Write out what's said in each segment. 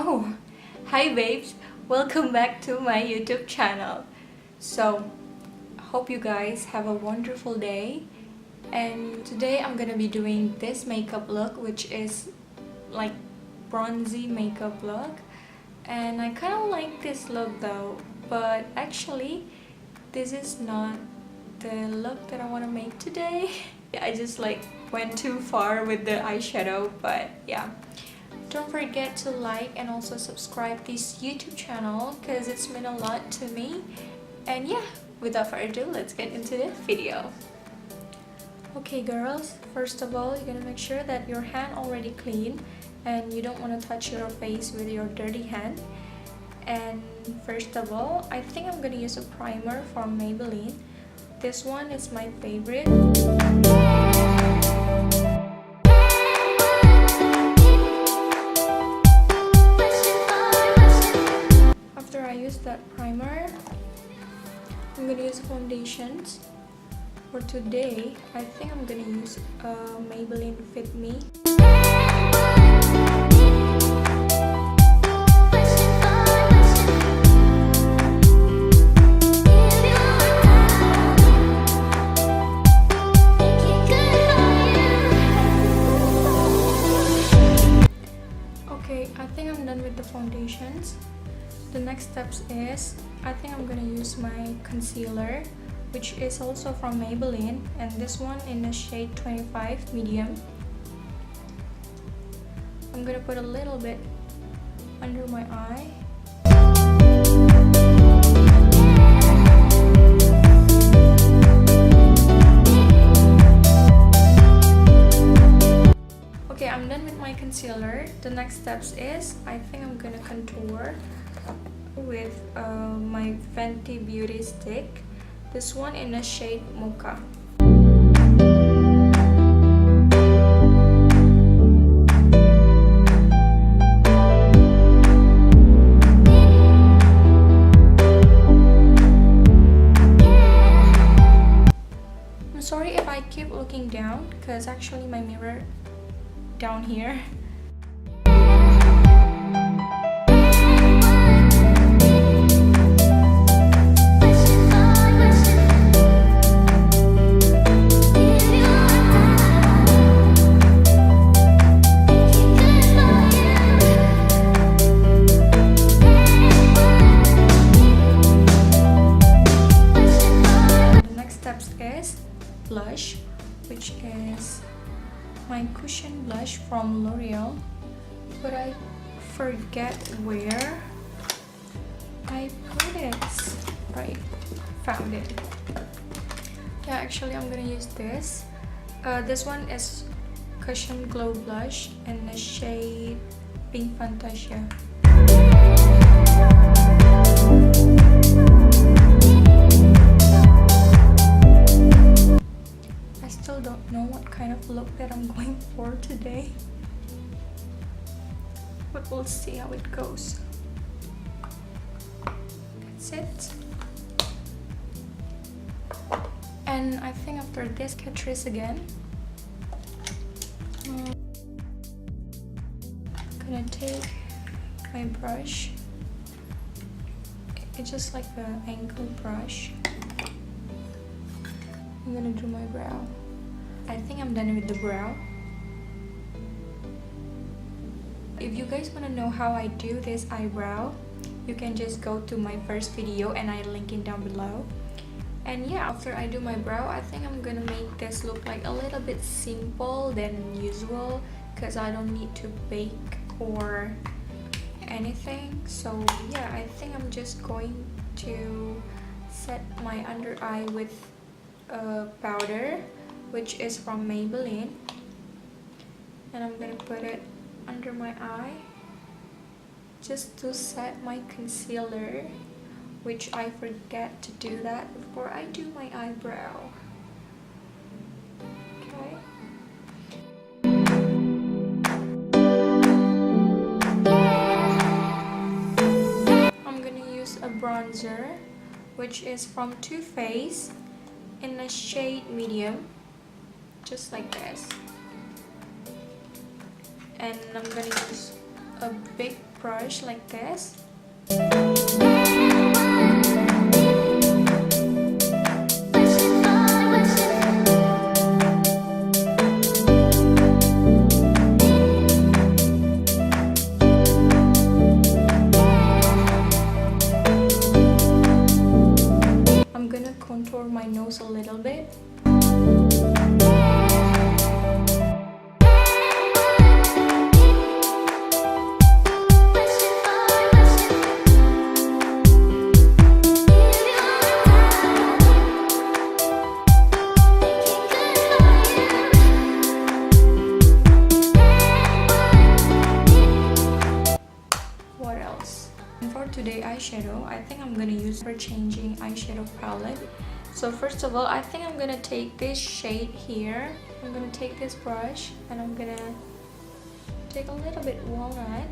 Oh, hi babes, welcome back to my YouTube channel. So, hope you guys have a wonderful day. And today I'm gonna be doing this makeup look, which is like bronzy makeup look. And I kind of like this look though, but actually this is not the look that I want to make today. I just like went too far with the eyeshadow, but yeah. Don't forget to like and also subscribe this YouTube channel because it's meant a lot to me. And yeah, without further ado, let's get into the video. Okay girls, first of all, you're gonna make sure that your hand already clean and you don't want to touch your face with your dirty hand. And first of all, I think I'm gonna use a primer from Maybelline. This one is my favorite. After I use that primer, I'm gonna use foundations. For today, I think I'm gonna use Maybelline Fit Me. Okay, I think I'm done with the foundations. The next steps is, I think I'm gonna use my concealer, which is also from Maybelline, and this one in the shade 25 medium. I'm gonna put a little bit under my eye. Okay, I'm done with my concealer. The next steps is, I think I'm gonna contour with my Fenty Beauty stick. This one in the shade Mocha. I'm sorry if I keep looking down because actually my mirror down here. Blush, which is my cushion blush from L'Oreal, but I forget where I put it. Right, found it. Yeah, actually I'm gonna use this. This one is Cushion Glow Blush in the shade Pink Fantasia. Don't know what kind of look that I'm going for today, but we'll see how it goes. That's it. And I think after this, Catrice again. I'm gonna take my brush. It's just like an ankle brush. I'm gonna do my brow. I think I'm done with the brow. If you guys want to know how I do this eyebrow, you can just go to my first video and I link it down below. And yeah, after I do my brow, I think I'm gonna make this look like a little bit simple than usual because I don't need to bake or anything. So yeah, I think I'm just going to set my under eye with powder, which is from Maybelline, and I'm gonna put it under my eye just to set my concealer, which I forget to do that before I do my eyebrow. Okay. I'm gonna use a bronzer, which is from Too Faced in the shade medium. Just like this, and I'm gonna use a big brush like this. I'm gonna contour my nose a little bit. Today eyeshadow, I think I'm gonna use for changing eyeshadow palette. So first of all, I think I'm gonna take this shade here. I'm gonna take this brush and I'm gonna take a little bit walnut.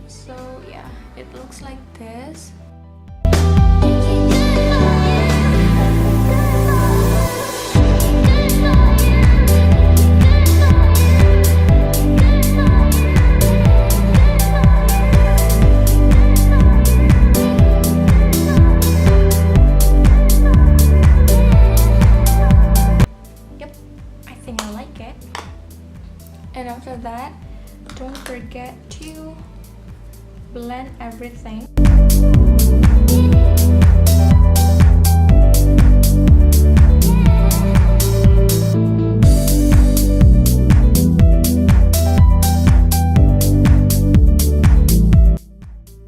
So yeah, it looks like this. Yep, I think I like it. And after that, don't forget to blend everything.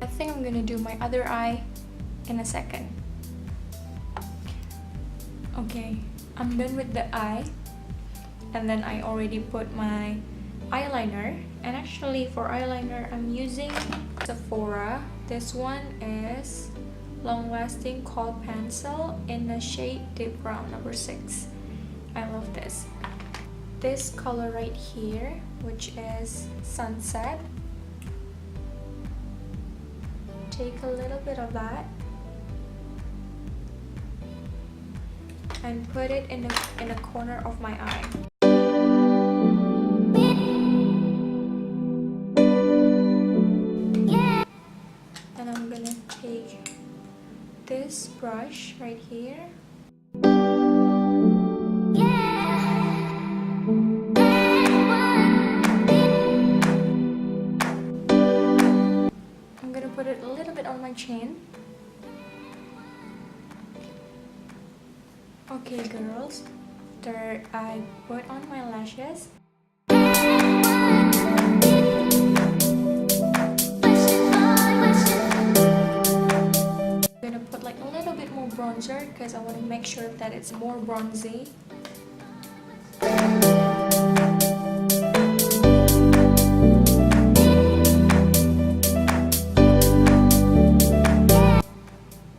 I think I'm gonna do my other eye in a second. Okay, I'm done with the eye, and then I already put my eyeliner. And actually for eyeliner I'm using Sephora. This one is Long Lasting Kohl Pencil in the shade Deep Brown number 6. I love this. This color right here, which is Sunset. Take a little bit of that and put it in the corner of my eye. This brush right here. I'm gonna put it a little bit on my chin. Okay girls, after I put on my lashes, bronzer because I want to make sure that it's more bronzy.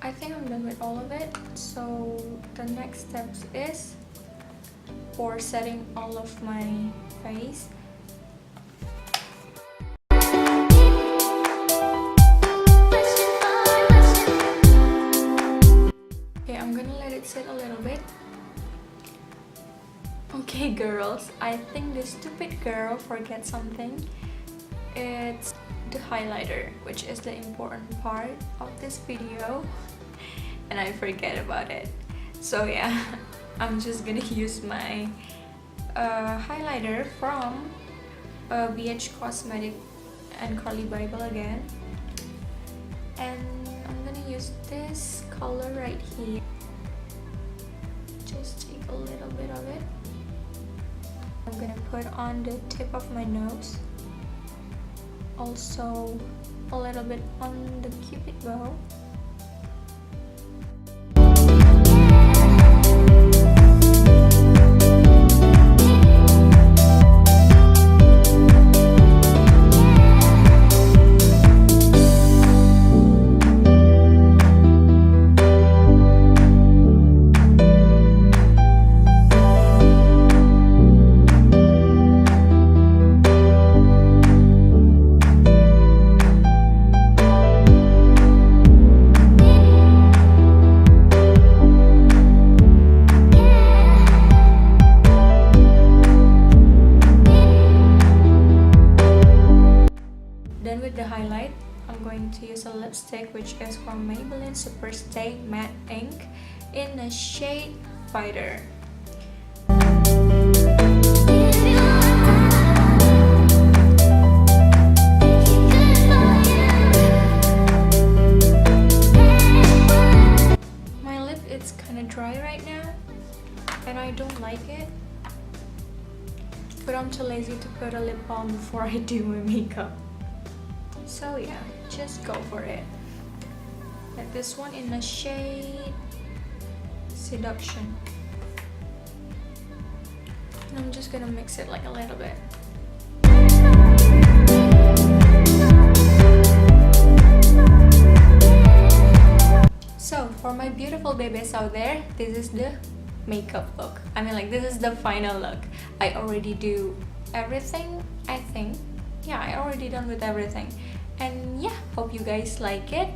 I think I'm done with all of it. So the next steps is for setting all of my face. Okay girls, I think this stupid girl forget something. It's the highlighter, which is the important part of this video, and I forget about it. So yeah, I'm just gonna use my highlighter from BH Cosmetic and Carly Bible again, and I'm gonna use this color right here. Just take a little bit of it. I'm gonna put on the tip of my nose, also a little bit on the cupid bow. Then with the highlight, I'm going to use a lipstick which is from Maybelline Super Stay Matte Ink in the shade Fighter. My lip is kind of dry right now and I don't like it, but I'm too lazy to put a lip balm before I do my makeup. So yeah, just go for it. Like this one in the shade Seduction. And I'm just gonna mix it like a little bit. So for my beautiful babies out there, this is the makeup look. I mean, like, this is the final look. I already do everything, I think. Yeah, I already done with everything. And yeah, hope you guys like it,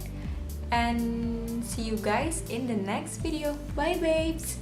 and see you guys in the next video. Bye babes.